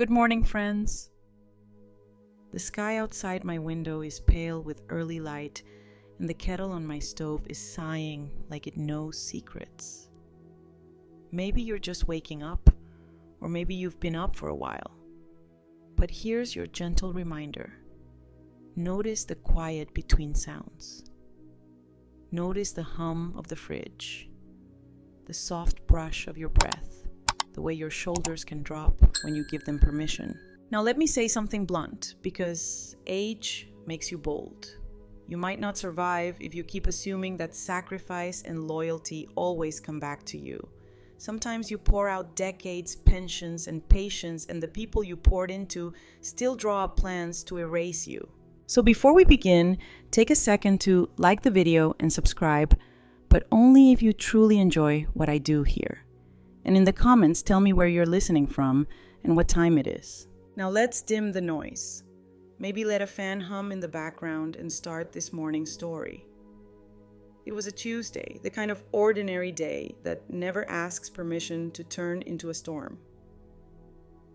Good morning, friends. The sky outside my window is pale with early light, and the kettle on my stove is sighing like it knows secrets. Maybe you're just waking up, or maybe you've been up for a while. But here's your gentle reminder. Notice the quiet between sounds. Notice the hum of the fridge, the soft brush of your breath, the way your shoulders can drop when you give them permission. Now let me say something blunt, because age makes you bold. You might not survive if you keep assuming that sacrifice and loyalty always come back to you. Sometimes you pour out decades, pensions, and patience, and the people you poured into still draw up plans to erase you. So before we begin, take a second to like the video and subscribe, but only if you truly enjoy what I do here. And in the comments, tell me where you're listening from and what time it is. Now let's dim the noise. Maybe let a fan hum in the background and start this morning's story. It was a Tuesday, the kind of ordinary day that never asks permission to turn into a storm.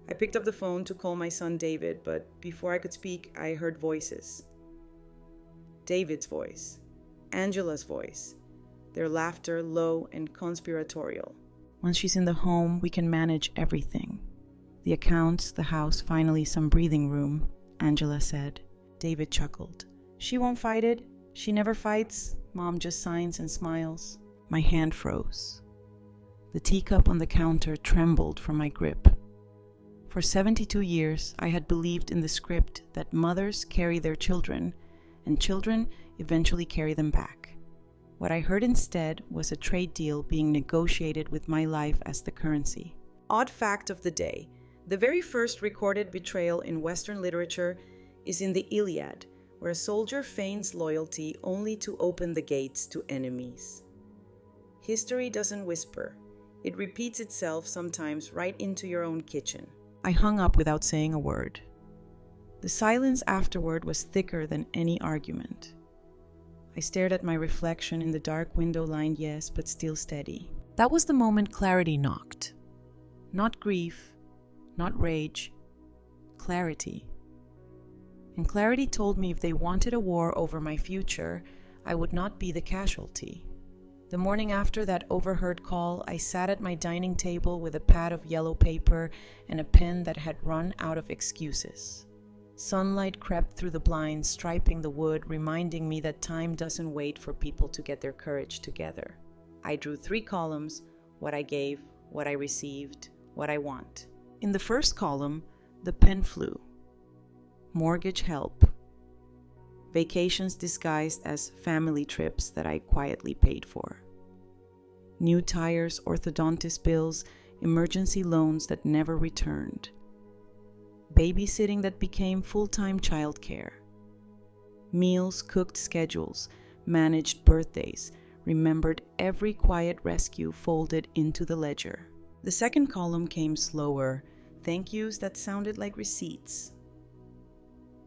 I picked up the phone to call my son David, but before I could speak, I heard voices. David's voice, Angela's voice, their laughter low and conspiratorial. Once she's in the home, we can manage everything. The accounts, the house, finally some breathing room, Angela said. David chuckled. She won't fight it. She never fights. Mom just signs and smiles. My hand froze. The teacup on the counter trembled from my grip. For 72 years, I had believed in the script that mothers carry their children, and children eventually carry them back. What I heard instead was a trade deal being negotiated with my life as the currency. Odd fact of the day. The very first recorded betrayal in Western literature is in the Iliad, where a soldier feigns loyalty only to open the gates to enemies. History doesn't whisper. It repeats itself sometimes right into your own kitchen. I hung up without saying a word. The silence afterward was thicker than any argument. I stared at my reflection in the dark window-lined yes, but still steady. That was the moment clarity knocked. Not grief, not rage, clarity. And clarity told me if they wanted a war over my future, I would not be the casualty. The morning after that overheard call, I sat at my dining table with a pad of yellow paper and a pen that had run out of excuses. Sunlight crept through the blinds, striping the wood, reminding me that time doesn't wait for people to get their courage together. I drew 3 columns: what I gave, what I received, what I want. In the first column, the pen flew. Mortgage help. Vacations disguised as family trips that I quietly paid for. New tires, orthodontist bills, emergency loans that never returned. Babysitting that became full-time childcare. Meals, cooked schedules, managed birthdays, remembered every quiet rescue folded into the ledger. The second column came slower, thank yous that sounded like receipts.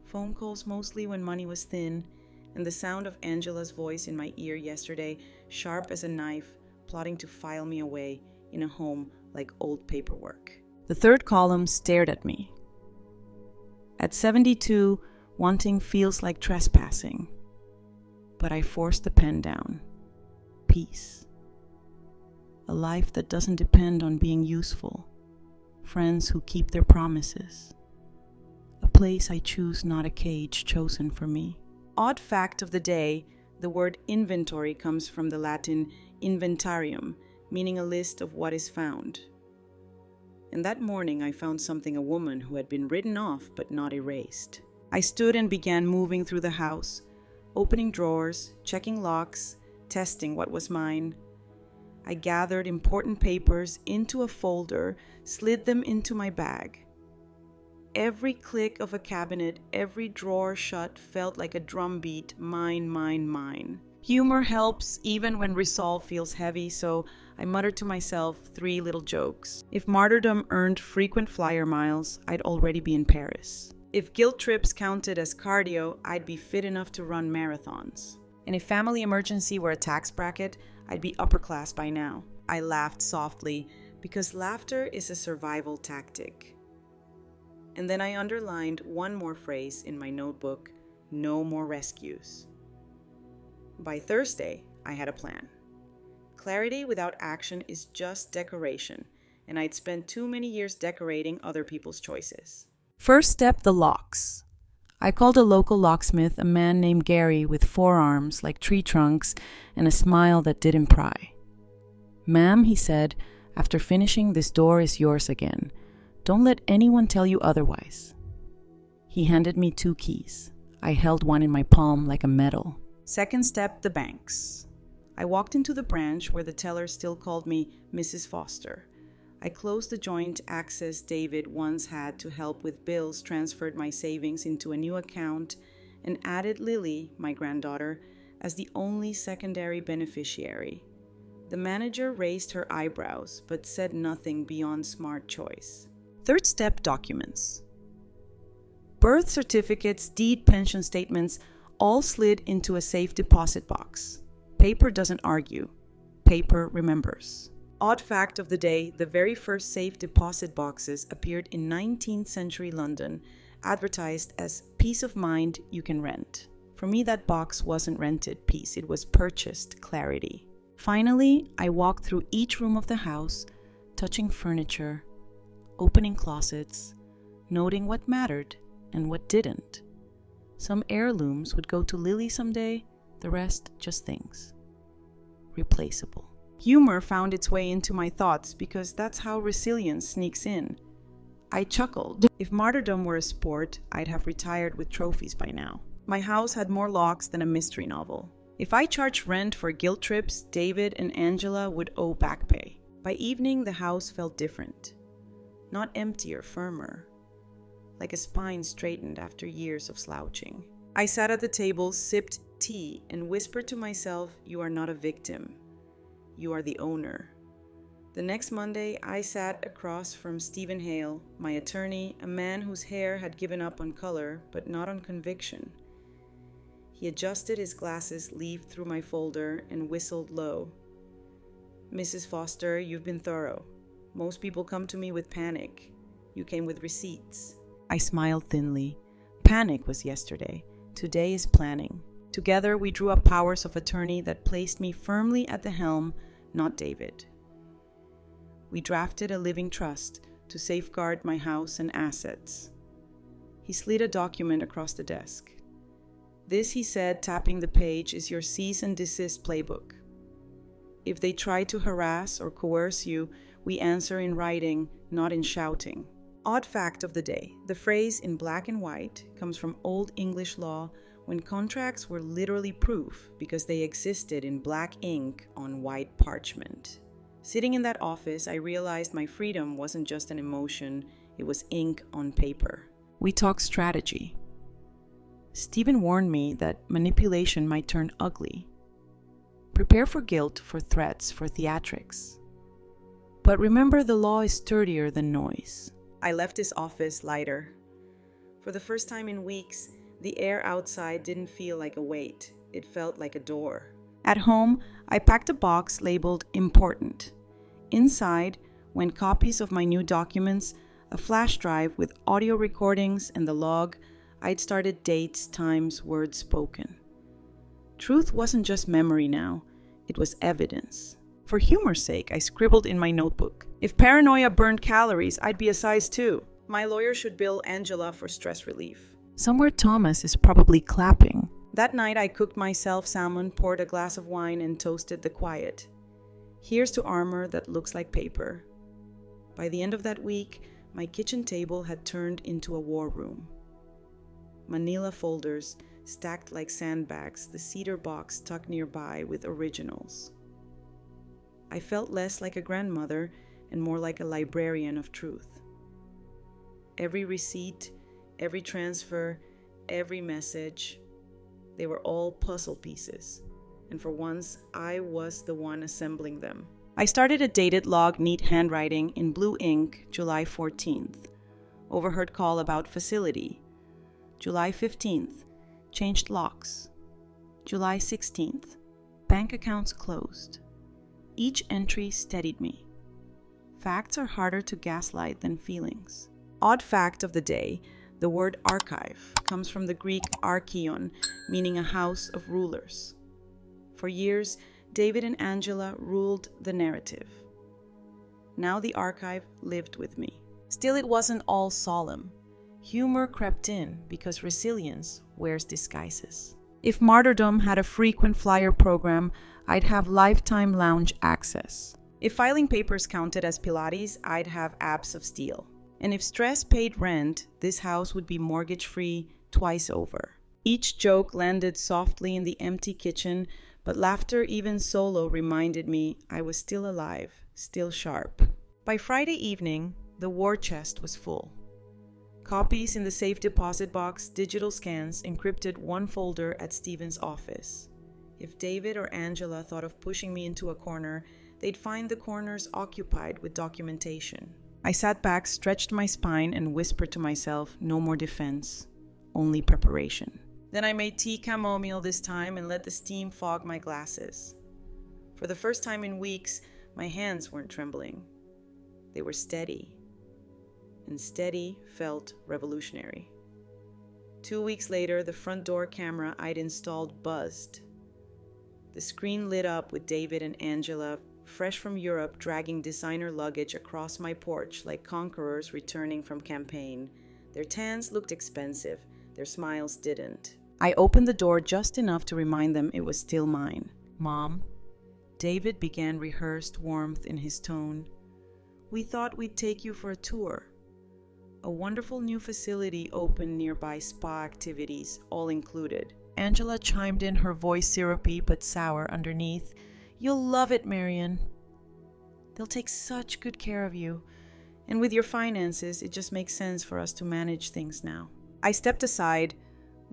Phone calls mostly when money was thin, and the sound of Angela's voice in my ear yesterday, sharp as a knife, plotting to file me away in a home like old paperwork. The third column stared at me. At 72, wanting feels like trespassing. But I forced the pen down. Peace. A life that doesn't depend on being useful. Friends who keep their promises. A place I choose, not a cage chosen for me. Odd fact of the day, the word inventory comes from the Latin inventarium, meaning a list of what is found. And that morning I found something a woman who had been written off but not erased. I stood and began moving through the house, opening drawers, checking locks, testing what was mine. I gathered important papers into a folder, slid them into my bag. Every click of a cabinet, every drawer shut felt like a drumbeat, mine, mine, mine. Humor helps even when resolve feels heavy, so I muttered to myself 3 little jokes. If martyrdom earned frequent flyer miles, I'd already be in Paris. If guilt trips counted as cardio, I'd be fit enough to run marathons. And if family emergency were a tax bracket, I'd be upper class by now. I laughed softly because laughter is a survival tactic. And then I underlined one more phrase in my notebook: no more rescues. By Thursday, I had a plan. Clarity without action is just decoration, and I'd spent too many years decorating other people's choices. First step, the locks. I called a local locksmith, a man named Gary with forearms like tree trunks and a smile that didn't pry. "Ma'am," he said, "after finishing, this door is yours again. Don't let anyone tell you otherwise." He handed me 2 keys. I held one in my palm like a medal. Second step, the banks. I walked into the branch where the teller still called me Mrs. Foster. I closed the joint access David once had to help with bills, transferred my savings into a new account, and added Lily, my granddaughter, as the only secondary beneficiary. The manager raised her eyebrows, but said nothing beyond smart choice. Third step, documents. Birth certificates, deed, pension statements, all slid into a safe deposit box. Paper doesn't argue. Paper remembers. Odd fact of the day, the very first safe deposit boxes appeared in 19th century London, advertised as peace of mind you can rent. For me, that box wasn't rented peace, it was purchased clarity. Finally, I walked through each room of the house, touching furniture, opening closets, noting what mattered and what didn't. Some heirlooms would go to Lily someday, the rest just things. Replaceable. Humor found its way into my thoughts because that's how resilience sneaks in. I chuckled. If martyrdom were a sport, I'd have retired with trophies by now. My house had more locks than a mystery novel. If I charged rent for guilt trips, David and Angela would owe back pay. By evening, the house felt different. Not emptier, firmer. Like a spine straightened after years of slouching. I sat at the table, sipped tea, and whispered to myself, "You are not a victim. You are the owner." The next Monday, I sat across from Stephen Hale, my attorney, a man whose hair had given up on color, but not on conviction. He adjusted his glasses, leafed through my folder, and whistled low. "Mrs. Foster, you've been thorough. Most people come to me with panic. You came with receipts." I smiled thinly. Panic was yesterday. Today is planning. Together, we drew up powers of attorney that placed me firmly at the helm, not David. We drafted a living trust to safeguard my house and assets. He slid a document across the desk. "This," he said, tapping the page, "is your cease and desist playbook. If they try to harass or coerce you, we answer in writing, not in shouting." Odd fact of the day, the phrase "in black and white" comes from Old English law, when contracts were literally proof because they existed in black ink on white parchment. Sitting in that office, I realized my freedom wasn't just an emotion, it was ink on paper. We talked strategy. Stephen warned me that manipulation might turn ugly. Prepare for guilt, for threats, for theatrics. But remember, the law is sturdier than noise. I left his office lighter. For the first time in weeks, the air outside didn't feel like a weight. It felt like a door. At home, I packed a box labeled important. Inside went copies of my new documents, a flash drive with audio recordings, and the log. I'd started dates, times, words spoken. Truth wasn't just memory now. It was evidence. For humor's sake, I scribbled in my notebook. If paranoia burned calories, I'd be a size 2. My lawyer should bill Angela for stress relief. Somewhere Thomas is probably clapping. That night I cooked myself salmon, poured a glass of wine, and toasted the quiet. Here's to armor that looks like paper. By the end of that week, my kitchen table had turned into a war room. Manila folders stacked like sandbags, the cedar box tucked nearby with originals. I felt less like a grandmother and more like a librarian of truth. Every receipt, every transfer, every message, they were all puzzle pieces. And for once, I was the one assembling them. I started a dated log, neat handwriting, in blue ink, July 14th. Overheard call about facility. July 15th, changed locks. July 16th, bank accounts closed. Each entry steadied me. Facts are harder to gaslight than feelings. Odd fact of the day, the word archive comes from the Greek archeion, meaning a house of rulers. For years, David and Angela ruled the narrative. Now the archive lived with me. Still, it wasn't all solemn. Humor crept in because resilience wears disguises. If martyrdom had a frequent flyer program, I'd have lifetime lounge access. If filing papers counted as Pilates, I'd have abs of steel. And if stress paid rent, this house would be mortgage-free twice over. Each joke landed softly in the empty kitchen, but laughter, even solo, reminded me I was still alive, still sharp. By Friday evening, the war chest was full. Copies in the safe deposit box, digital scans, encrypted one folder at Stephen's office. If David or Angela thought of pushing me into a corner, they'd find the corners occupied with documentation. I sat back, stretched my spine, and whispered to myself, no more defense, only preparation. Then I made tea chamomile this time and let the steam fog my glasses. For the first time in weeks, my hands weren't trembling. They were steady. And steady felt revolutionary. 2 weeks later, the front door camera I'd installed buzzed. The screen lit up with David and Angela, fresh from Europe, dragging designer luggage across my porch like conquerors returning from campaign. Their tans looked expensive, their smiles didn't. I opened the door just enough to remind them it was still mine. Mom, David began, rehearsed warmth in his tone. We thought we'd take you for a tour. A wonderful new facility opened nearby, spa activities, all included. Angela chimed in, her voice syrupy but sour underneath. You'll love it, Marion. They'll take such good care of you. And with your finances, it just makes sense for us to manage things now. I stepped aside,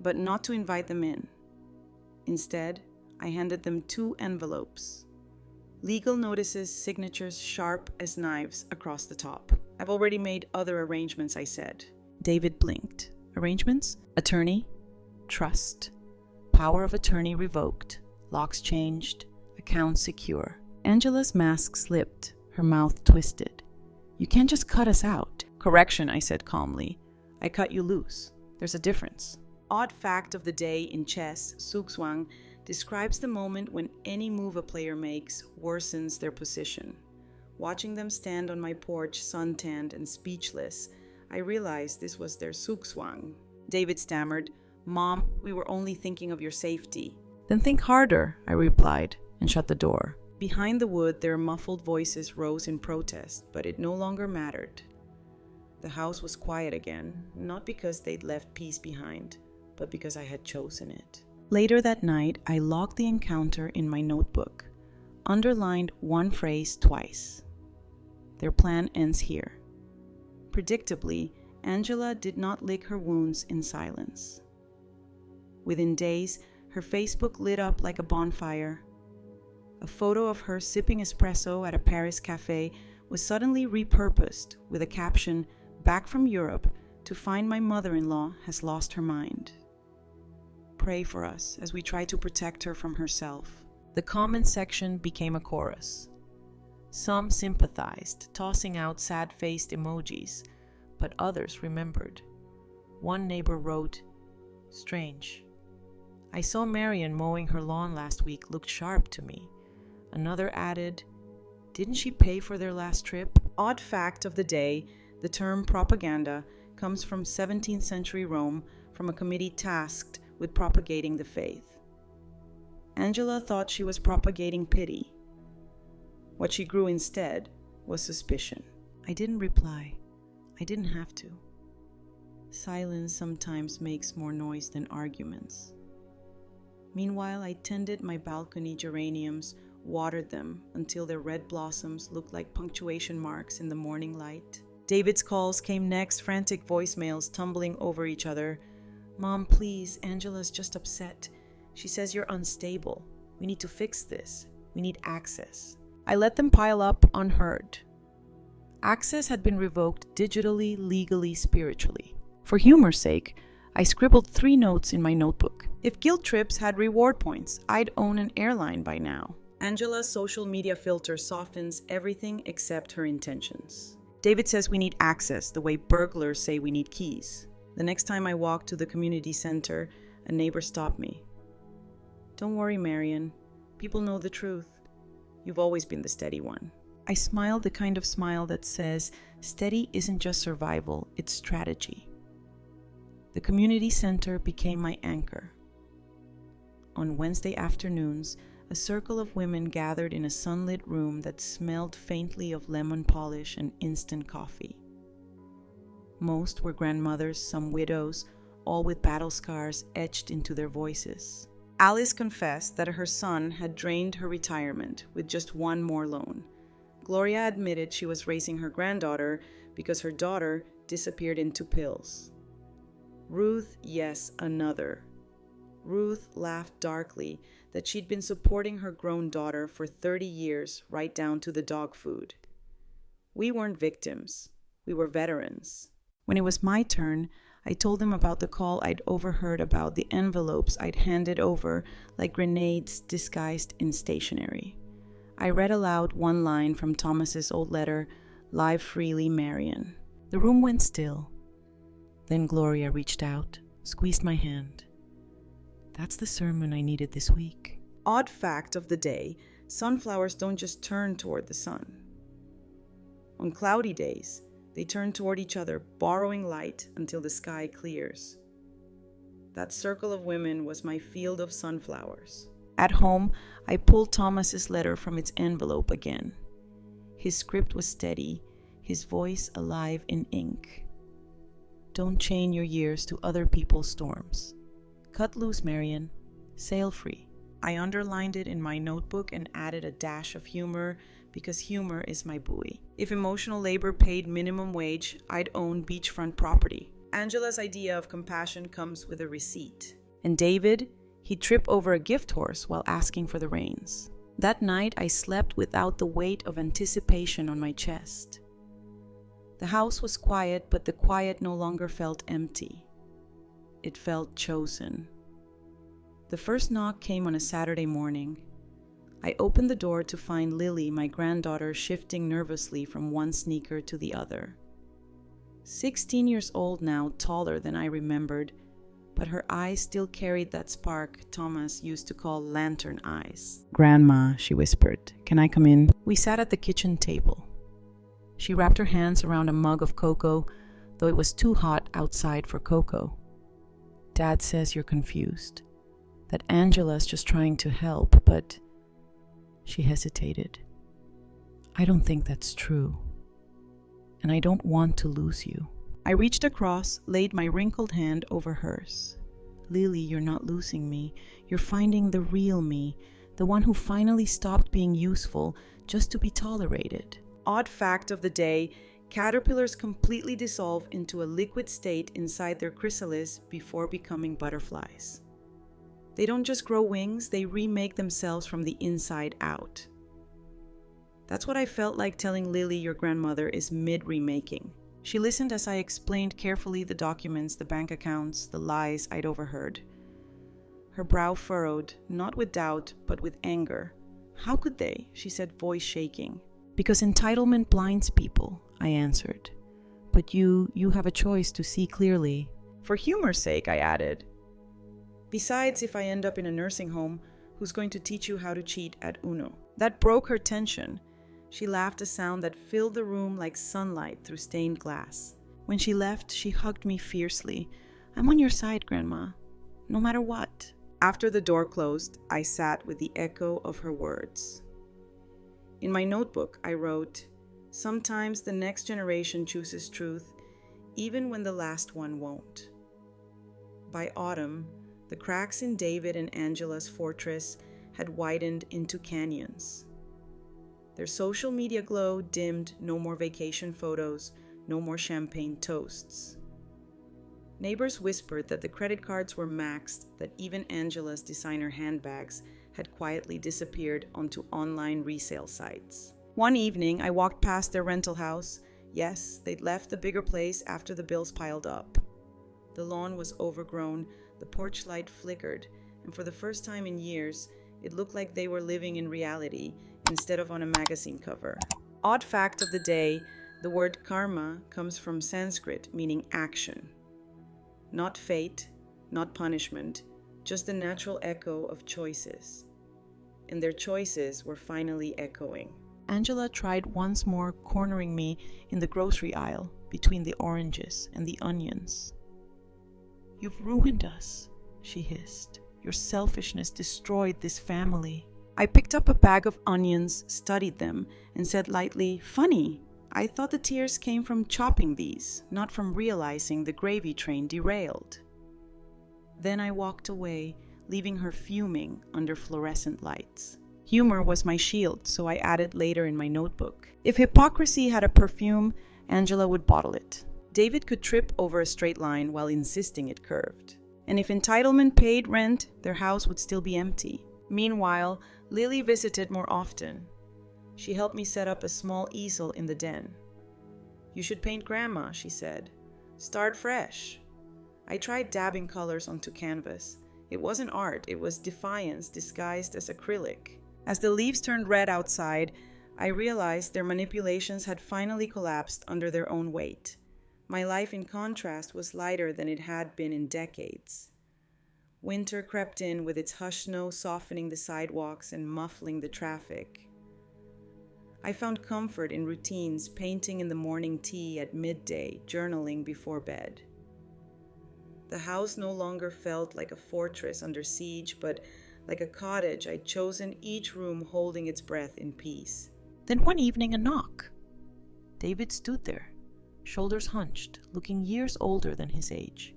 but not to invite them in. Instead, I handed them 2 envelopes. Legal notices, signatures sharp as knives across the top. I've already made other arrangements, I said. David blinked. Arrangements? Attorney? Trust. Power of attorney revoked. Locks changed. Account secure. Angela's mask slipped. Her mouth twisted. You can't just cut us out. Correction, I said calmly. I cut you loose. There's a difference. Odd fact of the day in chess, Zugzwang, describes the moment when any move a player makes worsens their position. Watching them stand on my porch, suntanned and speechless, I realized this was their Zugzwang. David stammered, Mom, we were only thinking of your safety. Then think harder, I replied, and shut the door. Behind the wood, their muffled voices rose in protest, but it no longer mattered. The house was quiet again, not because they'd left peace behind, but because I had chosen it. Later that night, I logged the encounter in my notebook, underlined one phrase twice. Their plan ends here. Predictably, Angela did not lick her wounds in silence. Within days, her Facebook lit up like a bonfire. A photo of her sipping espresso at a Paris cafe was suddenly repurposed with a caption, "Back from Europe to find my mother-in-law has lost her mind. Pray for us as we try to protect her from herself." The comment section became a chorus. Some sympathized, tossing out sad-faced emojis, but others remembered. One neighbor wrote, "Strange. I saw Marion mowing her lawn last week looked sharp to me." Another added, "Didn't she pay for their last trip?" Odd fact of the day, the term propaganda comes from 17th century Rome, from a committee tasked with propagating the faith. Angela thought she was propagating pity. What she grew instead was suspicion. I didn't reply. I didn't have to. Silence sometimes makes more noise than arguments. Meanwhile, I tended my balcony geraniums, watered them until their red blossoms looked like punctuation marks in the morning light. David's calls came next, frantic voicemails tumbling over each other. "Mom, please, Angela's just upset. She says you're unstable. We need to fix this. We need access." I let them pile up unheard. Access had been revoked digitally, legally, spiritually. For humor's sake, I scribbled 3 notes in my notebook. If guilt trips had reward points, I'd own an airline by now. Angela's social media filter softens everything except her intentions. David says we need access, the way burglars say we need keys. The next time I walked to the community center, a neighbor stopped me. Don't worry, Marion. People know the truth. You've always been the steady one. I smiled the kind of smile that says, steady isn't just survival, it's strategy. The community center became my anchor. On Wednesday afternoons, a circle of women gathered in a sunlit room that smelled faintly of lemon polish and instant coffee. Most were grandmothers, some widows, all with battle scars etched into their voices. Alice confessed that her son had drained her retirement with just one more loan. Gloria admitted she was raising her granddaughter because her daughter disappeared into pills. Ruth, yes, another. Ruth laughed darkly that she'd been supporting her grown daughter for 30 years, right down to the dog food. We weren't victims. We were veterans. When it was my turn, I told them about the call I'd overheard about the envelopes I'd handed over like grenades disguised in stationery. I read aloud one line from Thomas's old letter, "Live freely, Marion." The room went still. Then Gloria reached out, squeezed my hand. That's the sermon I needed this week. Odd fact of the day, sunflowers don't just turn toward the sun. On cloudy days, they turn toward each other, borrowing light until the sky clears. That circle of women was my field of sunflowers. At home, I pulled Thomas's letter from its envelope again. His script was steady, his voice alive in ink. Don't chain your years to other people's storms. Cut loose, Marion. Sail free. I underlined it in my notebook and added a dash of humor because humor is my buoy. If emotional labor paid minimum wage, I'd own beachfront property. Angela's idea of compassion comes with a receipt. And David, he'd trip over a gift horse while asking for the reins. That night, I slept without the weight of anticipation on my chest. The house was quiet, but the quiet no longer felt empty. It felt chosen. The first knock came on a Saturday morning. I opened the door to find Lily, my granddaughter, shifting nervously from one sneaker to the other. 16 years old now, taller than I remembered, but her eyes still carried that spark Thomas used to call lantern eyes. "Grandma," she whispered, "can I come in?" We sat at the kitchen table. She wrapped her hands around a mug of cocoa, though it was too hot outside for cocoa. "Dad says you're confused, that Angela's just trying to help, but..." She hesitated. "I don't think that's true, and I don't want to lose you." I reached across, laid my wrinkled hand over hers. "Lily, you're not losing me. You're finding the real me, the one who finally stopped being useful just to be tolerated." Odd fact of the day, caterpillars completely dissolve into a liquid state inside their chrysalis before becoming butterflies. They don't just grow wings, they remake themselves from the inside out. That's what I felt like telling Lily your grandmother is mid-remaking. She listened as I explained carefully the documents, the bank accounts, the lies I'd overheard. Her brow furrowed, not with doubt, but with anger. "How could they?" she said, voice shaking. "Because entitlement blinds people," I answered. "But you have a choice to see clearly." "For humor's sake," I added. "Besides, if I end up in a nursing home, who's going to teach you how to cheat at Uno?" That broke her tension. She laughed a sound that filled the room like sunlight through stained glass. When she left, she hugged me fiercely. "I'm on your side, Grandma, no matter what." After the door closed, I sat with the echo of her words. In my notebook, I wrote, "Sometimes the next generation chooses truth, even when the last one won't." By autumn, the cracks in David and Angela's fortress had widened into canyons. Their social media glow dimmed, no more vacation photos, no more champagne toasts. Neighbors whispered that the credit cards were maxed, that even Angela's designer handbags had quietly disappeared onto online resale sites. One evening, I walked past their rental house. Yes, they'd left the bigger place after the bills piled up. The lawn was overgrown, the porch light flickered, and for the first time in years, it looked like they were living in reality instead of on a magazine cover. Odd fact of the day, The word karma comes from Sanskrit meaning action. Not fate, not punishment, just the natural echo of choices. And their choices were finally echoing. Angela tried once more cornering me in the grocery aisle between the oranges and the onions. "You've ruined us," she hissed. "Your selfishness destroyed this family." I picked up a bag of onions, studied them, and said lightly, "Funny, I thought the tears came from chopping these, not from realizing the gravy train derailed." Then I walked away, leaving her fuming under fluorescent lights. Humor was my shield, so I added later in my notebook. If hypocrisy had a perfume, Angela would bottle it. David could trip over a straight line while insisting it curved. And if entitlement paid rent, their house would still be empty. Meanwhile, Lily visited more often. She helped me set up a small easel in the den. "You should paint Grandma," she said. "Start fresh." I tried dabbing colors onto canvas. It wasn't art, it was defiance disguised as acrylic. As the leaves turned red outside, I realized their manipulations had finally collapsed under their own weight. My life, in contrast, was lighter than it had been in decades. Winter crept in with its hush snow softening the sidewalks and muffling the traffic. I found comfort in routines, painting in the morning tea at midday, journaling before bed. The house no longer felt like a fortress under siege, but like a cottage I'd chosen, each room holding its breath in peace. Then one evening, a knock. David stood there, shoulders hunched, looking years older than his age.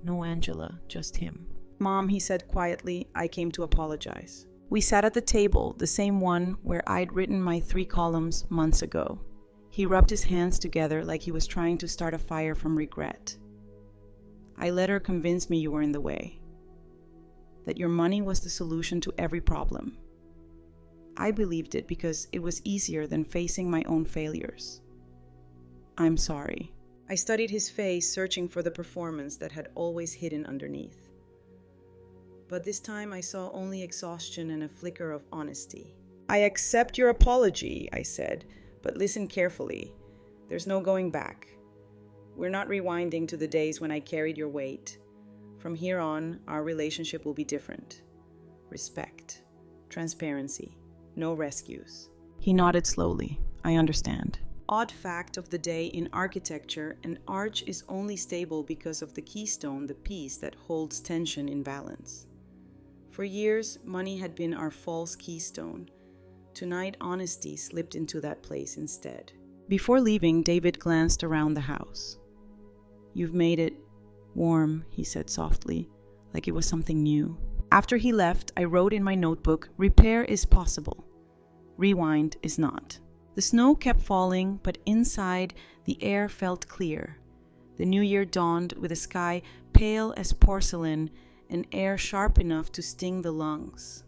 No Angela, just him. "Mom," he said quietly, "I came to apologize." We sat at the table, the same one where I'd written my 3 columns months ago. He rubbed his hands together like he was trying to start a fire from regret. "I let her convince me you were in the way, that your money was the solution to every problem. I believed it because it was easier than facing my own failures. I'm sorry." I studied his face, searching for the performance that had always hidden underneath. But this time I saw only exhaustion and a flicker of honesty. "I accept your apology," I said, "but listen carefully. There's no going back. We're not rewinding to the days when I carried your weight. From here on, our relationship will be different. Respect, transparency, no rescues." He nodded slowly. "I understand." Odd fact of the day in architecture, an arch is only stable because of the keystone, the piece that holds tension in balance. For years, money had been our false keystone. Tonight, honesty slipped into that place instead. Before leaving, David glanced around the house. "You've made it warm," he said softly, like it was something new. After he left, I wrote in my notebook, "Repair is possible. Rewind is not." The snow kept falling, but inside, the air felt clear. The new year dawned with a sky pale as porcelain and air sharp enough to sting the lungs.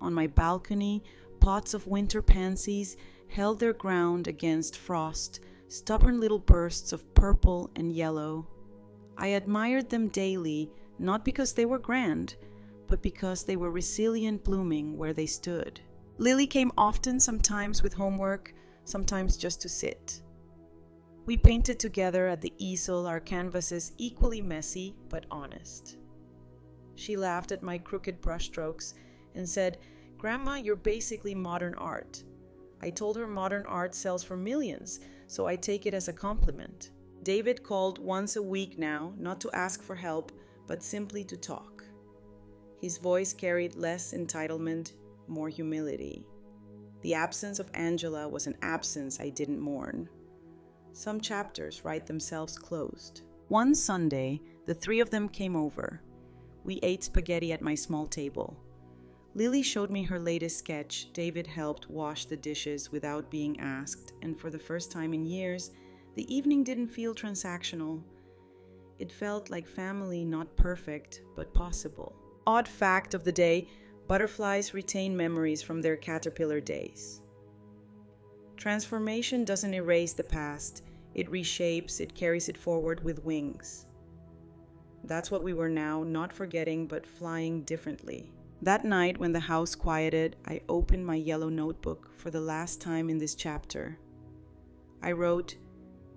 On my balcony, pots of winter pansies held their ground against frost, stubborn little bursts of purple and yellow. I admired them daily, not because they were grand, but because they were resilient, blooming where they stood. Lily came often, sometimes with homework, sometimes just to sit. We painted together at the easel, our canvases equally messy but honest. She laughed at my crooked brushstrokes and said, "Grandma, you're basically modern art." I told her modern art sells for millions, so I take it as a compliment. David called once a week now, not to ask for help, but simply to talk. His voice carried less entitlement, more humility. The absence of Angela was an absence I didn't mourn. Some chapters write themselves closed. One Sunday, the 3 of them came over. We ate spaghetti at my small table. Lily showed me her latest sketch. David helped wash the dishes without being asked, and for the first time in years, the evening didn't feel transactional. It felt like family, not perfect, but possible. Odd fact of the day, butterflies retain memories from their caterpillar days. Transformation doesn't erase the past. It reshapes, it carries it forward with wings. That's what we were now, not forgetting, but flying differently. That night, when the house quieted, I opened my yellow notebook for the last time in this chapter. I wrote,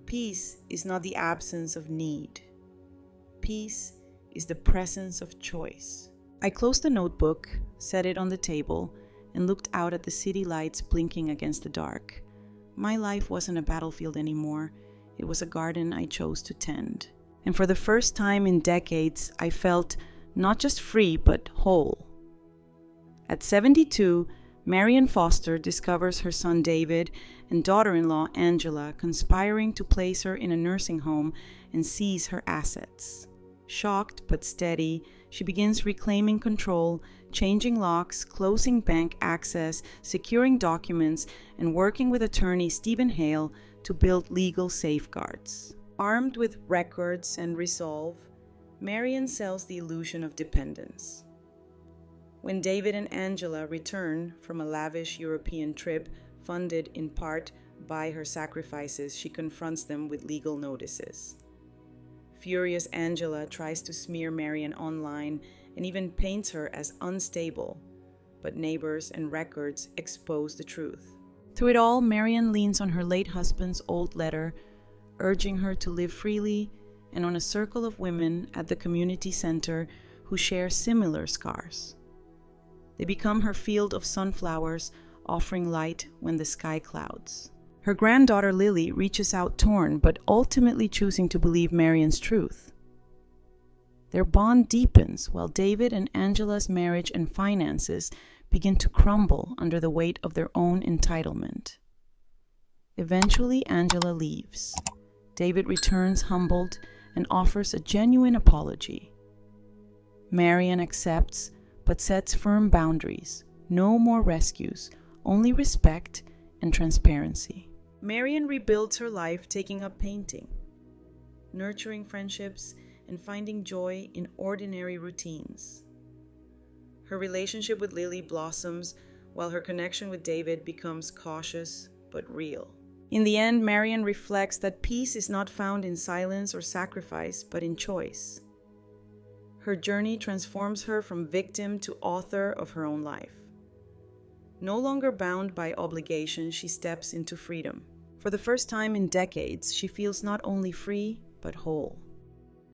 "Peace is not the absence of need. Peace is the presence of choice." I closed the notebook, set it on the table, and looked out at the city lights blinking against the dark. My life wasn't a battlefield anymore. It was a garden I chose to tend. And for the first time in decades, I felt not just free, but whole. At 72, Marion Foster discovers her son David and daughter-in-law Angela conspiring to place her in a nursing home and seize her assets. Shocked but steady, she begins reclaiming control, changing locks, closing bank access, securing documents, and working with attorney Stephen Hale to build legal safeguards. Armed with records and resolve, Marion sells the illusion of dependence. When David and Angela return from a lavish European trip funded in part by her sacrifices, she confronts them with legal notices. Furious Angela tries to smear Marion online and even paints her as unstable, but neighbors and records expose the truth. Through it all, Marion leans on her late husband's old letter, urging her to live freely, and on a circle of women at the community center who share similar scars. They become her field of sunflowers, offering light when the sky clouds. Her granddaughter Lily reaches out torn, but ultimately choosing to believe Marion's truth. Their bond deepens while David and Angela's marriage and finances begin to crumble under the weight of their own entitlement. Eventually, Angela leaves. David returns humbled and offers a genuine apology. Marion accepts, but sets firm boundaries. No more rescues, only respect and transparency. Marion rebuilds her life, taking up painting, nurturing friendships, and finding joy in ordinary routines. Her relationship with Lily blossoms, while her connection with David becomes cautious but real. In the end, Marion reflects that peace is not found in silence or sacrifice, but in choice. Her journey transforms her from victim to author of her own life. No longer bound by obligation, she steps into freedom. For the first time in decades, she feels not only free, but whole.